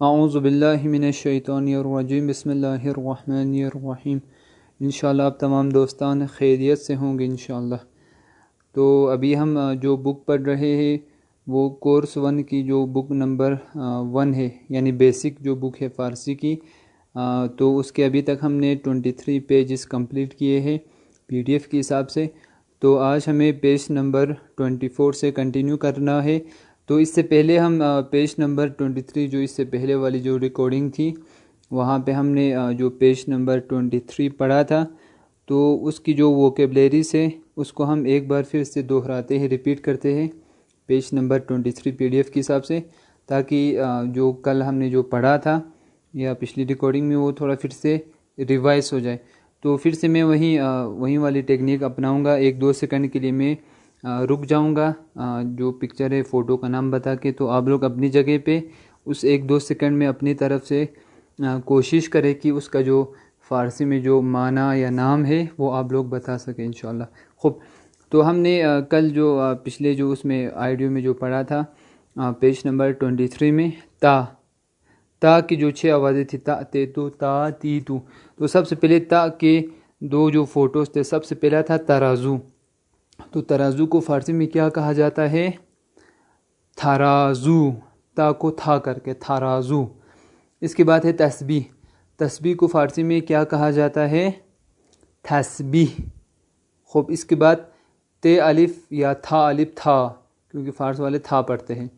औज़ुबिल्लाहि मिनश्शैतानिर्रजीम बिस्मिल्लाहिर्रहमानिर्रहीम। इंशाअल्लाह आप तमाम दोस्तान खैरियत से होंगे इंशाअल्लाह। तो अभी हम जो बुक पढ़ रहे हैं वो कोर्स 1 की जो बुक नंबर 1 है, यानी बेसिक जो बुक है फ़ारसी की। तो उसके अभी तक हमने 23 पेजेस कंप्लीट किए हैं PDF के हिसाब से। तो आज हमें पेज नंबर 24 से कंटिन्यू करना है। तो इससे पहले हम पेज नंबर 23, जो इससे पहले वाली जो रिकॉर्डिंग थी वहाँ पे हमने जो पेज नंबर 23 पढ़ा था, तो उसकी जो वोकेबलरीज है उसको हम एक बार फिर से दोहराते हैं, रिपीट करते हैं पेज नंबर 23 PDF के हिसाब से, ताकि जो कल हमने जो पढ़ा था या पिछली रिकॉर्डिंग में वो थोड़ा फिर से रिवाइज हो जाए। तो फिर से मैं वही वाली टेक्निक अपनाऊंगा। 1-2 सेकंड के लिए मैं रुक जाऊंगा जो पिक्चर है फ़ोटो का नाम बता के। तो आप लोग अपनी जगह पे उस 1-2 सेकंड में अपनी तरफ से कोशिश करें कि उसका जो फ़ारसी में जो माना या नाम है वो आप लोग बता सकें इंशाल्लाह। खूब, तो हमने कल जो पिछले जो उसमें आइडियो में जो पढ़ा था पेज नंबर 23 में ता की जो 6 आवाज़ें थी, ता ते तो ता ती तू। तो सबसे पहले ता के 2 जो फ़ोटोज़ थे, सबसे पहला था तराजू। तो तराजू को फ़ारसी में क्या कहा जाता है? थराजू, ता को था करके थराजू। इसके बाद है तस्बीह। तस्बीह को फ़ारसी में क्या कहा जाता है? तस्बीह। खूब, इसके बाद ते अलिफ या था अलिफ था, क्योंकि फ़ारसी वाले था पढ़ते हैं।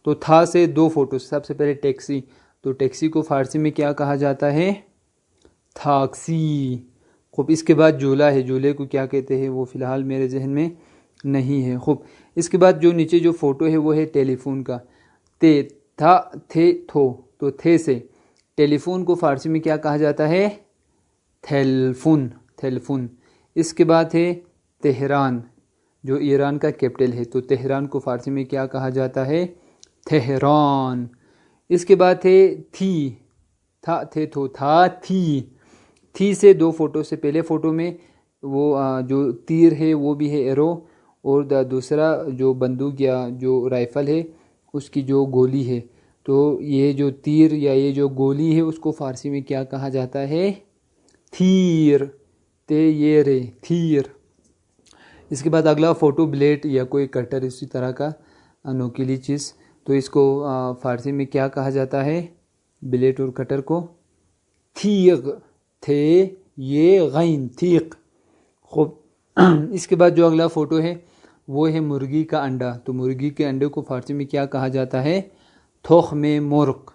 तो था से 2 फ़ोटो, सबसे पहले टैक्सी। तो टैक्सी को फ़ारसी में क्या कहा जाता है? थाक्सी। खूब, इसके बाद झूला है। झूले को क्या कहते हैं वो फ़िलहाल मेरे जहन में नहीं है। खूब, इसके बाद जो नीचे जो फ़ोटो है वो है टेलीफोन का। ते था थे थो, तो थे से टेलीफोन को फ़ारसी में क्या कहा जाता है? थेलफुन, थेलफुन। इसके बाद है तेहरान, जो ईरान का कैपिटल है। तो तेहरान को फ़ारसी में क्या कहा जाता है? तेहरान। इसके बाद है थी, था थे थो था थी से 2 फ़ोटो से पहले फ़ोटो में वो जो तीर है वो भी है एरो, और दूसरा जो बंदूक या जो राइफ़ल है उसकी जो गोली है। तो ये जो तीर या ये जो गोली है उसको फ़ारसी में क्या कहा जाता है? थीर, ते ये रे, थीर। इसके बाद अगला फ़ोटो ब्लेड या कोई कटर, इसी तरह का नोकीली चीज़। तो इसको फ़ारसी में क्या कहा जाता है? ब्लेड और कटर को थीग, थे ये गैन, थीक। खूब, इसके बाद जो अगला फ़ोटो है वो है मुर्गी का अंडा। तो मुर्गी के अंडे को फ़ारसी में क्या कहा जाता है? थोख में मुर्ग।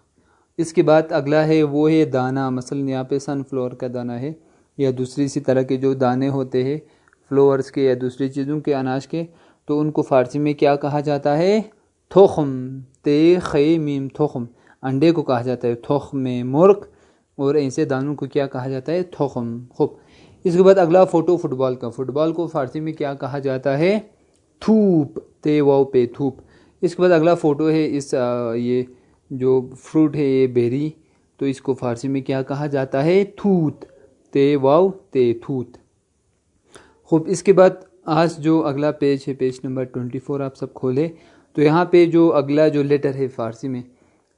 इसके बाद अगला है वो है दाना। मसलन यहाँ पे सनफ्लावर का दाना है या दूसरी इसी तरह के जो दाने होते हैं फ्लावर्स के या दूसरी चीज़ों के, अनाज के, तो उनको फ़ारसी में क्या कहा जाता है? थोखम, ते खे मीम, थोखम। अंडे को कहा जाता है थोख में मुर्ग, और ऐसे दानों को क्या कहा जाता है? थोखम। खूब, इसके बाद अगला फ़ोटो फुटबॉल का। फुटबॉल को फ़ारसी में क्या कहा जाता है? थूप, ते वाव पे थूप। इसके बाद अगला फ़ोटो है ये जो फ्रूट है ये बेरी, तो इसको फ़ारसी में क्या कहा जाता है? थूत, ते वाव ते थूत। खूब, इसके बाद आज जो अगला पेज है पेज नंबर 24 आप सब खोले। तो यहाँ पे जो अगला जो लेटर है फ़ारसी में,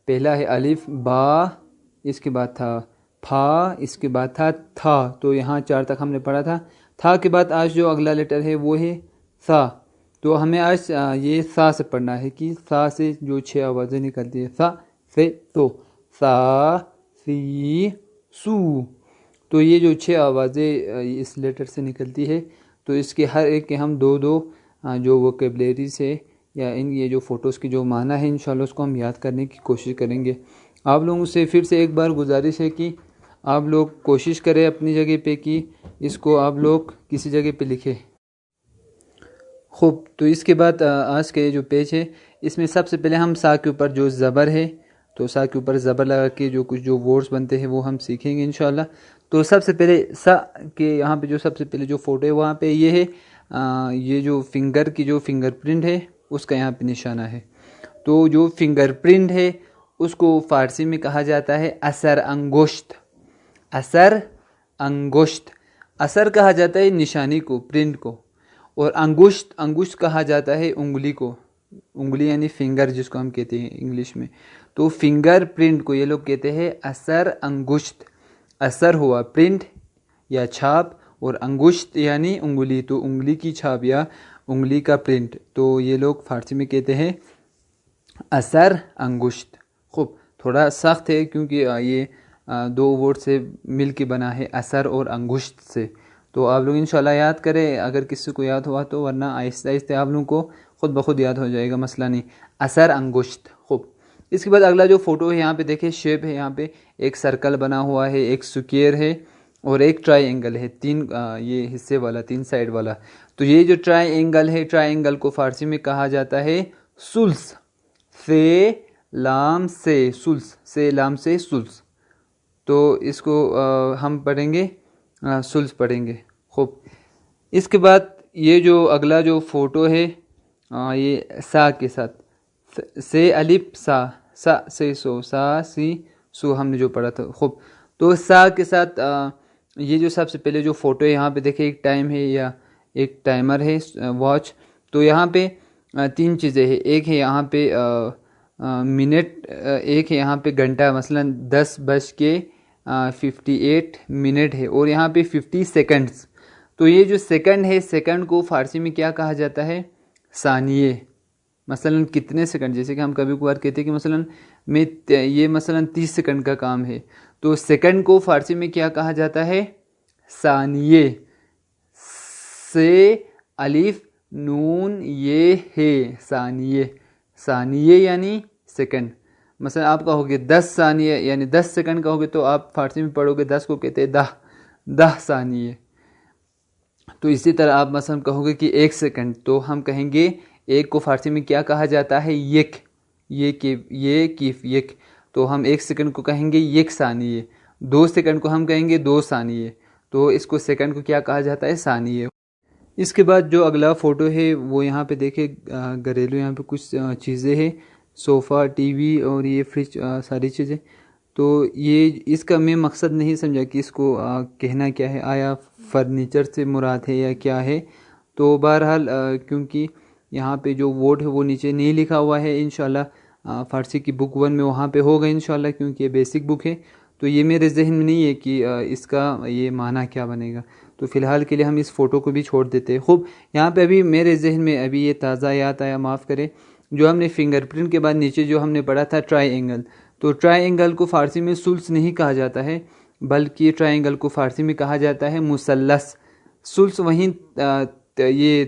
पहला है अलिफ बा, इसके बाद था फा, इसके बाद था। तो यहाँ 4 तक हमने पढ़ा था के बाद आज जो अगला लेटर है वो है सा। तो हमें आज ये सा से पढ़ना है कि सा से जो 6 आवाज़ें निकलती है, सा से, तो सा सी सू। तो ये जो 6 आवाज़ें इस लेटर से निकलती है, तो इसके हर एक के हम 2-2 जो वोकेबलरी से या इन ये जो फ़ोटोज़ की जो माना है इंशाल्लाह उसको हम याद करने की कोशिश करेंगे। आप लोगों से फिर से एक बार गुजारिश है कि आप लोग कोशिश करें अपनी जगह पे कि इसको आप लोग किसी जगह पे लिखें। खूब, तो इसके बाद आज के जो पेज है इसमें सबसे पहले हम सा के ऊपर जो ज़बर है, तो सा के ऊपर ज़बर लगा के जो कुछ जो वर्ड्स बनते हैं वो हम सीखेंगे इंशाल्लाह। तो सबसे पहले सा के यहाँ पे जो सबसे पहले जो फ़ोटो है वहाँ पे ये है ये जो फिंगर की जो फिंगरप्रिंट है उसका यहाँ पे निशाना है। तो जो फिंगरप्रिंट है उसको फ़ारसी में कहा जाता है असर अंगुश्त। असर अंगुश्त, असर कहा जाता है निशानी को, प्रिंट को, और अंगुश्त कहा जाता है उंगली को। उंगली यानी फिंगर जिसको हम कहते हैं इंग्लिश में। तो फिंगर प्रिंट को ये लोग कहते हैं असर अंगुश्त। असर हुआ प्रिंट या छाप, और अंगुश्त यानी उंगली, तो उंगली की छाप या उंगली का प्रिंट, तो ये लोग फारसी में कहते हैं असर अंगुश्त। खूब, थोड़ा सख्त है क्योंकि ये दो वर्ड से मिल के बना है, असर और अंगुश्त से। तो आप लोग इंशाल्लाह याद करें, अगर किसी को याद हुआ तो, वरना आहिस्ते आहिस्ते आप लोगों को खुद ब खुद याद हो जाएगा, मसला नहीं। असर अंगुश्त। खूब, इसके बाद अगला जो फ़ोटो है यहाँ पे देखें, शेप है, यहाँ पे एक सर्कल बना हुआ है, एक स्क्वायर है और एक ट्रायंगल है, तीन ये हिस्से वाला, तीन साइड वाला। तो ये जो ट्रायंगल है, ट्रायंगल को फारसी में कहा जाता है सुल्स। से लाम से सुल्स, से लाम से सुल्स। तो इसको हम पढ़ेंगे सुल्स पढ़ेंगे। खूब, इसके बाद ये जो अगला जो फ़ोटो है ये सा के साथ, से अलिफ सा, सा से सो, सा सी सो हमने जो पढ़ा था। खूब, तो सा के साथ ये जो सबसे पहले जो फ़ोटो है यहाँ पे देखिए, एक टाइम है या एक टाइमर है, वॉच। तो यहाँ पे तीन चीज़ें हैं, एक है यहाँ पे मिनट, एक है यहाँ पे घंटा, मसलन 10:58 मिनट है, और यहाँ पे 50 सेकंड्स। तो ये जो सेकंड है, सेकंड को फारसी में क्या कहा जाता है? सानिये। मसलन कितने सेकंड, जैसे कि हम कभी कभार कहते हैं कि मसलन ये मसलन 30 सेकंड का काम है, तो सेकंड को फारसी में क्या कहा जाता है? सानिये। से अलिफ नून ये है, सानिये। सानिये यानी सेकंड। मसलन आप कहोगे 10 सानिये यानी 10 सेकंड कहोगे, तो आप फारसी में पढ़ोगे 10 को कहते हैं 10 सानिये। तो इसी तरह आप मसलन कहोगे कि 1 सेकंड, तो हम कहेंगे एक को फारसी में क्या कहा जाता है? यक। ये किफ यक। तो हम 1 सेकंड को कहेंगे यक सानिये। 2 सेकंड को हम कहेंगे 2 सानिये। तो इसको सेकंड को क्या कहा जाता है? सानिये। इसके बाद जो अगला फ़ोटो है वो यहाँ पे देखे, घरेलू यहाँ पे कुछ चीज़ें हैं, सोफ़ा, टीवी और ये फ्रिज, सारी चीज़ें। तो ये इसका मैं मकसद नहीं समझा कि इसको कहना क्या है, आया फर्नीचर से मुराद है या क्या है। तो बहरहाल क्योंकि यहाँ पे जो वर्ड है वो नीचे नहीं लिखा हुआ है, इंशाल्लाह फ़ारसी की बुक 1 में वहाँ पे होगा इंशाल्लाह, क्योंकि ये बेसिक बुक है। तो ये मेरे जहन में नहीं है कि इसका ये माना क्या बनेगा। तो फ़िलहाल के लिए हम इस फ़ोटो को भी छोड़ देते हैं। खूब, यहाँ पे अभी मेरे जहन में अभी ये ताज़ा याद आया, माफ़ करें, जो हमने फिंगरप्रिंट के बाद नीचे जो हमने पढ़ा था ट्रायंगल। तो ट्रायंगल को फ़ारसी में सुल्स नहीं कहा जाता है, बल्कि ट्रायंगल को फ़ारसी में कहा जाता है मुसल्लस। सुल्स वहीं ये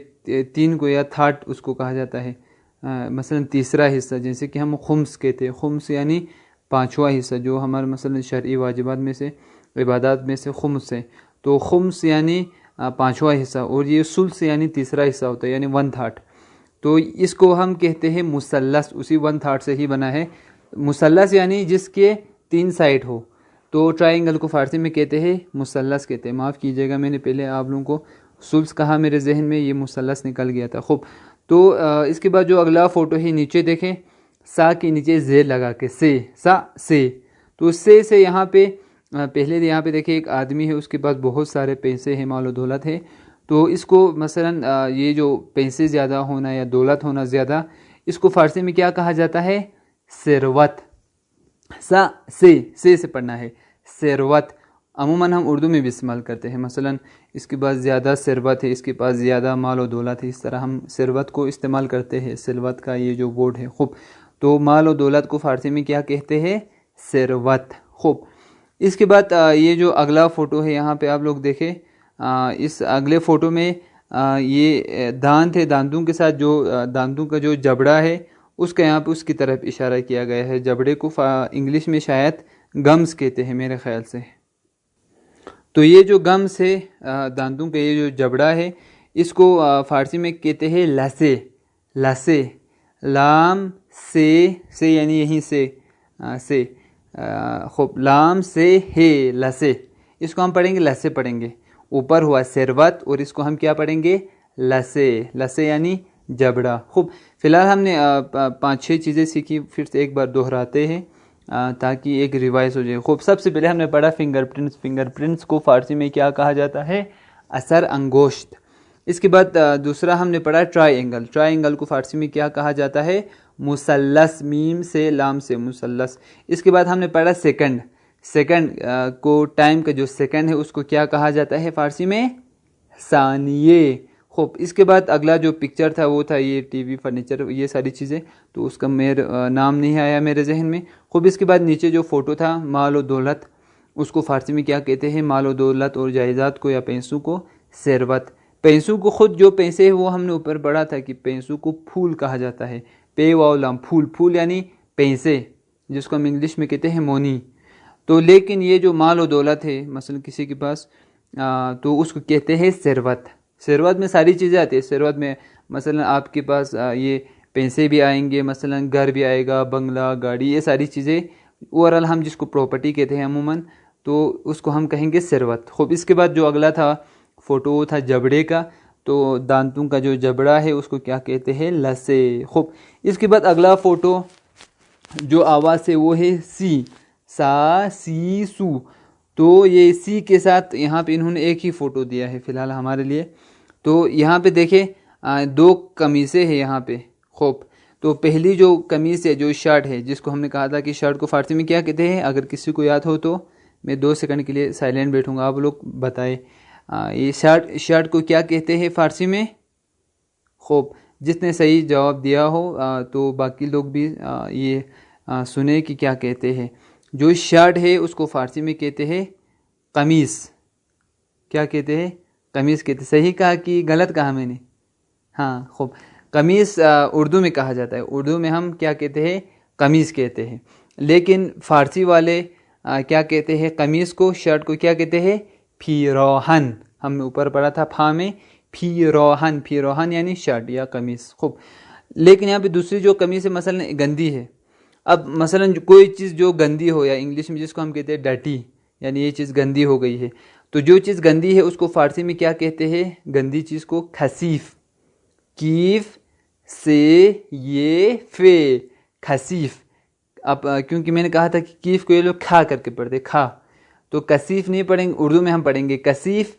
3 को या थाट उसको कहा जाता है, मसलन तीसरा हिस्सा, जैसे कि हम खुम्स कहते हैं। खुम्स यानी 5वां हिस्सा, जो हमारे मसलन शरई वाजिबात में से, इबादत में से खुम्स है। तो खुम्स यानी 5वां हिस्सा, और ये सुल्स यानी तीसरा हिस्सा होता है, यानी 1/3। तो इसको हम कहते हैं मुसल्लस, उसी 1/3 से ही बना है। मुसल्लस यानी जिसके 3 साइड हो। तो ट्रायंगल को फ़ारसी में कहते हैं मुसल्लस कहते हैं। माफ़ कीजिएगा, मैंने पहले आप लोगों को सुल्स कहा, मेरे जहन में ये मुसल्लस निकल गया था। खूब, तो इसके बाद जो अगला फ़ोटो है नीचे देखें, सा के नीचे ज़ेर लगा के, से, सा से। तो से यहाँ पे पहले यहाँ पे देखिए एक आदमी है, उसके पास बहुत सारे पैसे हैं, माल और दौलत है। तो इसको मसलन ये जो पैसे ज़्यादा होना या दौलत होना ज़्यादा, इसको फ़ारसी में क्या कहा जाता है? सेरवत। सा से पढ़ना है, सेरवत। अमूमन हम उर्दू में भी इस्तेमाल करते हैं, मसलन इसके पास ज़्यादा सेरवत है, इसके पास ज़्यादा माल और दौलत है, इस तरह हम सेरवत को इस्तेमाल करते हैं, सेरवत का ये जो वर्ड है। खूब, तो माल और दौलत को फ़ारसी में क्या कहते हैं? सेरवत। खूब, इसके बाद ये जो अगला फ़ोटो है यहाँ पे आप लोग देखें, इस अगले फ़ोटो में ये दांत है, दांतों के साथ जो दांतों का जो जबड़ा है उसका यहाँ पे उसकी तरफ इशारा किया गया है। जबड़े को इंग्लिश में शायद गम्स कहते हैं मेरे ख्याल से। तो ये जो गम्स है, दांतों का ये जो जबड़ा है, इसको फ़ारसी में कहते हैं लसे। लसे, लाम से यानी यहीं से खूब, लाम से है लसे, इसको हम पढ़ेंगे लसे पढ़ेंगे। ऊपर हुआ सेरवत और इसको हम क्या पढ़ेंगे? लसे। लसे यानी जबड़ा। खूब, फ़िलहाल हमने 5-6 चीज़ें सीखी, फिर से एक बार दोहराते हैं ताकि एक रिवाइज हो जाए। खूब, सबसे पहले हमने पढ़ा फिंगरप्रिंट्स। फिंगरप्रिंट्स को फ़ारसी में क्या कहा जाता है? असर अंगोश्त। इसके बाद दूसरा हमने पढ़ा ट्राइंगल। ट्राइंगल को फारसी में क्या कहा जाता है? मुसल्लस, मीम से लाम से मुसल्लस। इसके बाद हमने पढ़ा सेकंड। सेकंड को टाइम का जो सेकंड है उसको क्या कहा जाता है फारसी में? सानिये। खूब, इसके बाद अगला जो पिक्चर था वो था ये टीवी, फर्नीचर, ये सारी चीज़ें, तो उसका मेरे नाम नहीं आया मेरे जहन में। खूब, इसके बाद नीचे जो फ़ोटो था माल और दौलत, उसको फ़ारसी में क्या कहते हैं? माल और दौलत और जायदाद को या पैसों को सेरवत। पैसों को खुद जो पैसे है वो हमने ऊपर पढ़ा था कि पैसों को फूल कहा जाता है। पे वाव लाम, फूल। फूल यानी पैसे, जिसको हम इंग्लिश में कहते हैं मोनी। तो लेकिन ये जो माल और दौलत है मसलन किसी के पास, तो उसको कहते हैं सेरवत। सेरवत में सारी चीज़ें आती है। सेरवत में मसलन आपके पास ये पैसे भी आएंगे, मसलन घर भी आएगा, बंगला, गाड़ी, ये सारी चीज़ें ओवरऑल हम जिसको प्रॉपर्टी कहते हैं अमूमन, तो उसको हम कहेंगे सेरवत। खूब, इसके बाद जो अगला था फ़ोटो वो था जबड़े का। तो दांतों का जो जबड़ा है उसको क्या कहते हैं? लसे। खूब, इसके बाद अगला फ़ोटो जो आवाज़ है वो है सी, सा सी सू। तो ये सी के साथ यहाँ पे इन्होंने एक ही फ़ोटो दिया है फ़िलहाल हमारे लिए। तो यहाँ पे देखें दो कमीज़ें हैं यहाँ पे। खूब, तो पहली जो कमीज़ है, जो शर्ट है, जिसको हमने कहा था कि शर्ट को फारसी में क्या कहते हैं? अगर किसी को याद हो तो मैं 2 सेकंड के लिए साइलेंट बैठूंगा, आप लोग बताएं ये शर्ट को क्या कहते हैं फारसी में? खूब, जिसने सही जवाब दिया हो तो बाकी लोग भी ये सुने कि क्या कहते हैं। जो शर्ट है उसको फारसी में कहते हैं कमीज़। क्या कहते हैं? कमीज़ कहते। सही कहा कि गलत कहा मैंने? हाँ, खूब, कमीज़ उर्दू में कहा जाता है। उर्दू में हम क्या कहते हैं? कमीज़ कहते हैं। लेकिन फ़ारसी वाले क्या कहते हैं? कमीज़ को, शर्ट को क्या कहते हैं? फ़िरोहन। हमने ऊपर पढ़ा था फा में, फ़िरोहन। फ़िरोहन यानी शर्ट या कमीज़। खूब, लेकिन यहाँ पे दूसरी जो कमीज़ है मसलन गंदी है। अब मसलन कोई चीज़ जो गंदी हो, या इंग्लिश में जिसको हम कहते हैं डर्टी, यानी ये चीज़ गंदी हो गई है, तो जो चीज़ गंदी है उसको फ़ारसी में क्या कहते हैं? गंदी चीज़ को खसीफ़। कीफ से ये फे, खसीफ़। अब क्योंकि मैंने कहा था कि कीफ को ये लोग खा करके पढ़ते, खा, तो कसीफ़ नहीं पढ़ेंगे, उर्दू में हम पढ़ेंगे कसीफ़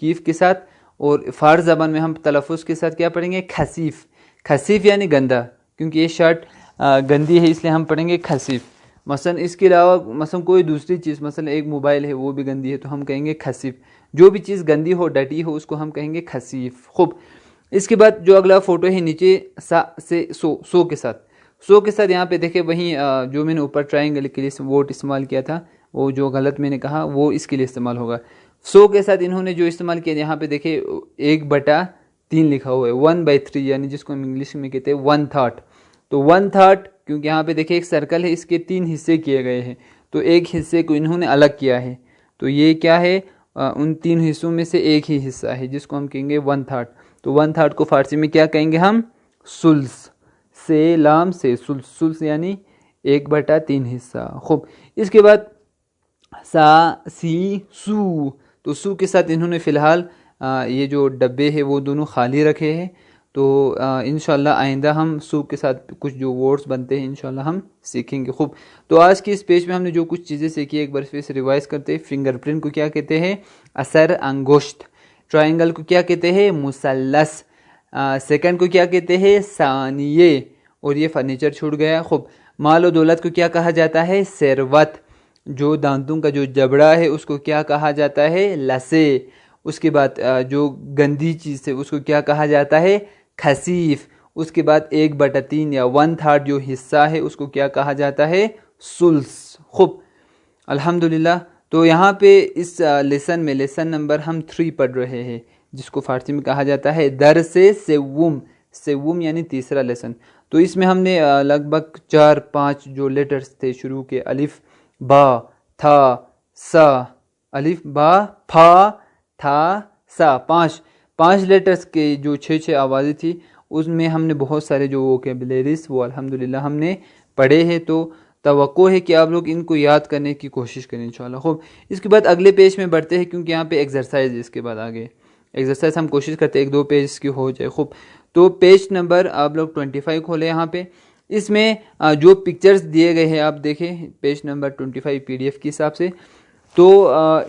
कीफ के साथ, और फ़ारस ज़बान में हम तलफ़ुज़ के साथ क्या पढ़ेंगे? खसीफ़। खसीफ़ यानी गंदा, क्योंकि ये शर्ट गंदी है इसलिए हम पढ़ेंगे खसीफ़। मसलन इसके अलावा मसलन कोई दूसरी चीज़, मसलन एक मोबाइल है वो भी गंदी है तो हम कहेंगे खसीफ़। जो भी चीज़ गंदी हो, डटी हो, उसको हम कहेंगे खसीफ़। खूब, इसके बाद जो अगला फ़ोटो है नीचे सा से सो के साथ। सो के साथ यहाँ पे देखें, वहीं जो मैंने ऊपर ट्रायंगल के लिए वोट इस्तेमाल किया था, वो जो गलत मैंने कहा वो इसके लिए इस्तेमाल होगा। सो के साथ इन्होंने जो इस्तेमाल किया, यहाँ पे देखें 1/3 लिखा हुआ है, 1/3, यानी जिसको हम इंग्लिश में कहते हैं 1/3। तो 1/3 क्योंकि यहाँ पे देखिए एक सर्कल है, इसके 3 हिस्से किए गए हैं, तो एक हिस्से को इन्होंने अलग किया है, तो ये क्या है? उन 3 हिस्सों में से एक ही हिस्सा है जिसको हम कहेंगे 1/3। तो 1/3 को फारसी में क्या कहेंगे हम? सुल्स। से लाम से सुल्स, सुल्स यानी 1/3 हिस्सा। खूब, इसके बाद सा सी सू। तो सू के साथ इन्होंने फ़िलहाल ये जो डब्बे हैं वो दोनों खाली रखे हैं। तो इंशाल्लाह आइंदा हम सू के साथ कुछ जो वर्ड्स बनते हैं इंशाल्लाह हम सीखेंगे। खूब, तो आज की इस पेज में हमने जो कुछ चीज़ें सीखी एक बार फिर से रिवाइज़ करते हैं। फिंगरप्रिंट को क्या कहते हैं? असर अंगुश्त। ट्रायंगल को क्या कहते हैं? मुसल्लस। सेकंड को क्या कहते हैं? सानिये। और ये फर्नीचर छूट गया। खूब, माल और दौलत को क्या कहा जाता है? सेरवत। जो दांतों का जो जबड़ा है उसको क्या कहा जाता है? लसे। उसके बाद जो गंदी चीज़ है उसको क्या कहा जाता है? खसीफ़। उसके बाद 1/3 या 1/3 जो हिस्सा है उसको क्या कहा जाता है? सुल्स। खूब, अल्हम्दुलिल्लाह। तो यहाँ पे इस लेसन में लेसन नंबर हम 3 पढ़ रहे हैं, जिसको फारसी में कहा जाता है दरसे सेवुम। सेवुम यानी तीसरा लेसन। तो इसमें हमने लगभग 4-5 जो लेटर्स थे शुरू के, अलिफ बा था सा, अलिफ बा फा था सा, 5 लेटर्स के जो 6 आवाज़ें थी उसमें हमने बहुत सारे जो वोकैबुलरीज वो अल्हम्दुलिल्लाह हमने पढ़े हैं। तो तवक्को है कि आप लोग इनको याद करने की कोशिश करें इंशाल्लाह। खूब, इसके बाद अगले पेज में बढ़ते हैं क्योंकि यहाँ पे एक्सरसाइज, इसके बाद आगे एक्सरसाइज हम कोशिश करते हैं 1-2 पेज की हो जाए। खूब, तो पेज नंबर आप लोग 25 खोले यहाँ पे। इसमें जो पिक्चर्स दिए गए हैं आप देखें पेज नंबर 25 PDF के हिसाब से। तो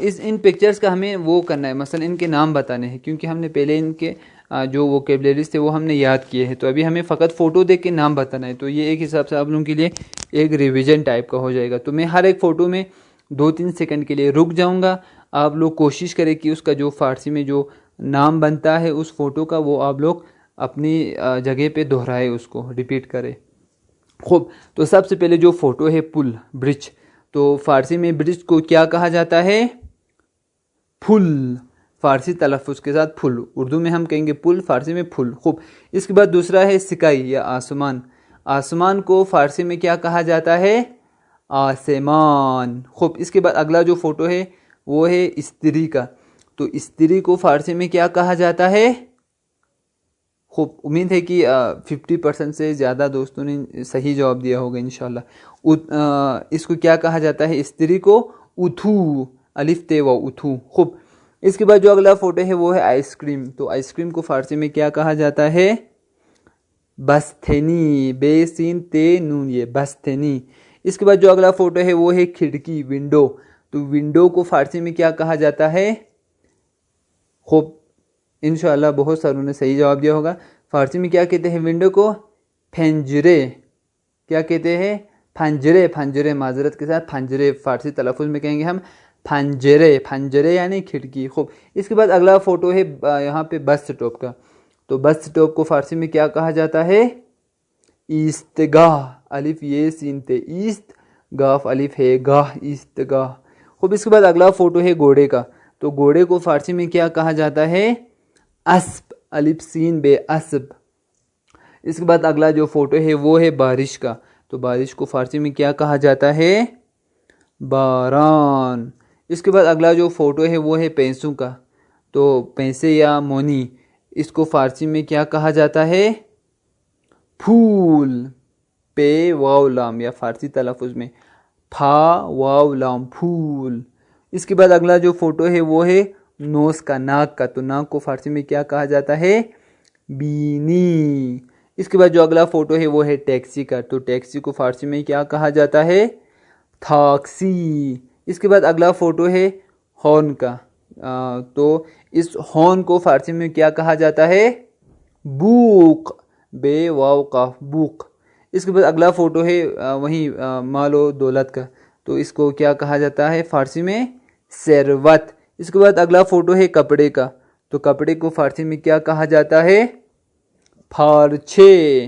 इन पिक्चर्स का हमें वो करना है, मसलन इनके नाम बताने हैं, क्योंकि हमने पहले इनके जो वोकेबलरीज थे वो हमने याद किए हैं। तो अभी हमें फ़कत फ़ोटो देख के नाम बताना है। तो ये एक हिसाब से आप लोगों के लिए एक रिवीजन टाइप का हो जाएगा। तो मैं हर एक फ़ोटो में 2-3 सेकंड के लिए रुक जाऊंगा। आप लोग कोशिश करें कि उसका जो फ़ारसी में जो नाम बनता है उस फ़ोटो का, वो आप लोग अपनी जगह पे दोहराए, उसको रिपीट करें। खूब, तो सबसे पहले जो फ़ोटो है पुल, ब्रिज। तो फ़ारसी में ब्रिज को क्या कहा जाता है? फुल। फ़ारसी तलफ़ुज़ के साथ फुल, उर्दू में हम कहेंगे पुल, फ़ारसी में फुल। खूब, इसके बाद दूसरा है सिकाई या आसमान। आसमान को फ़ारसी में क्या कहा जाता है? आसमान। खूब, इसके बाद अगला जो फ़ोटो है वो है स्त्री का। तो स्त्री को फ़ारसी में क्या कहा जाता है? खूब, उम्मीद है कि 50% से ज़्यादा दोस्तों ने सही जवाब दिया होगा इंशाल्लाह। इसको क्या कहा जाता है? स्त्री को उथू, अलिफ ते व उथू। खूब, इसके बाद जो अगला फ़ोटो है वो है आइसक्रीम। तो आइसक्रीम को फ़ारसी में क्या कहा जाता है? बस्थेनी, बेसिन ते नून, ये बस्थेनी। इसके बाद जो अगला फ़ोटो है वो है खिड़की, विंडो। तो विंडो को फ़ारसी में क्या कहा जाता है? खूब, इंशाअल्लाह बहुत सारों ने सही जवाब दिया होगा। फ़ारसी में क्या कहते हैं विंडो को? फंजरे। क्या कहते हैं? फंजरे। फंजरे, माजरत के साथ फंजरे, फ़ारसी तलफ़ुज़ में कहेंगे हम फंजरे। फंजरे यानी खिड़की। खूब, इसके बाद अगला फ़ोटो है यहाँ पे बस स्टॉप का। तो बस स्टॉप को फ़ारसी में क्या कहा जाता है? ईस्तगाह, अलिफ ये सीन ते ईस्त, गाफ अलिफ है गाह, ईस्तगाह। खूब, इसके बाद अगला फ़ोटो है घोड़े का। तो घोड़े को फ़ारसी में क्या कहा जाता है? अस्ब, अलिफ सीन बे अस्ब। इसके बाद अगला जो फ़ोटो है वो है बारिश का। तो बारिश को फ़ारसी में क्या कहा जाता है? बारान। इसके बाद अगला जो फ़ोटो है वो है पैसों का। तो पैसे या मोनी, इसको फ़ारसी में क्या कहा जाता है? फूल, पे वाव लाम, या फ़ारसी तलफ़ुज़ में फा वाव लाम, फूल। इसके बाद अगला जो फ़ोटो है वो है नोस का, नाक का। तो नाक को फ़ारसी में क्या कहा जाता है? बीनी। इसके बाद जो अगला फ़ोटो है वो है टैक्सी का। तो टैक्सी को फ़ारसी में क्या कहा जाता है? थाक्सी। इसके बाद अगला फ़ोटो है हॉर्न का। तो इस हॉर्न को फ़ारसी में क्या कहा जाता है? बूक, बे वाव काफ, बूक। इसके बाद अगला फ़ोटो है वही मालो दौलत का। तो इसको क्या कहा जाता है फ़ारसी में? सरवत। इसके बाद अगला फ़ोटो है कपड़े का। तो कपड़े को फ़ारसी में क्या कहा जाता है? फारछे,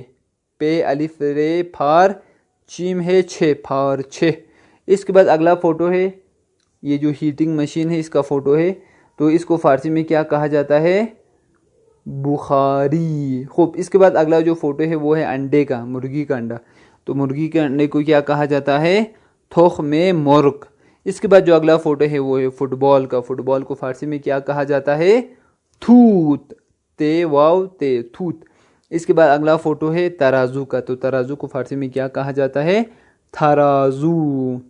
पे अलिफ रे फार, चीम है छे, फारछे। इसके बाद अगला फ़ोटो है ये जो हीटिंग मशीन है, इसका फ़ोटो है। तो इसको फ़ारसी में क्या कहा जाता है? बुखारी। खूब, इसके बाद अगला जो फ़ोटो है वो है अंडे का, मुर्गी का अंडा। तो मुर्गी के अंडे को क्या कहा जाता है? थोख में मुर्ग। इसके बाद जो अगला फ़ोटो है वो है फुटबॉल का। फुटबॉल को फ़ारसी में क्या कहा जाता है? थूत, ते वाव ते, थूत। इसके बाद अगला फ़ोटो है तराजू का। तो तराजू को फ़ारसी में क्या कहा जाता है? तराजू।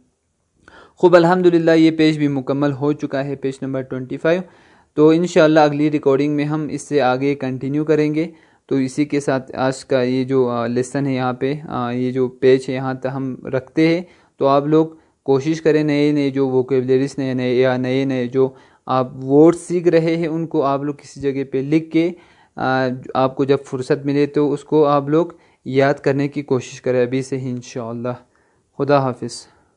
खूब, अल्हम्दुलिल्लाह ये पेज भी मुकम्मल हो चुका है, पेज नंबर 25। तो इंशाअल्लाह अगली रिकॉर्डिंग में हम इससे आगे कंटिन्यू करेंगे। तो इसी के साथ आज का ये जो लेसन है यहाँ पे ये जो पेज है यहाँ तक हम रखते हैं। तो आप लोग कोशिश करें नए नए जो वोकेबलरीज नए नए या नए नए जो आप वर्ड सीख रहे हैं उनको आप लोग किसी जगह पे लिख के आपको जब फुर्सत मिले तो उसको आप लोग याद करने की कोशिश करें अभी से ही इंशाअल्लाह। खुदा हाफिज़।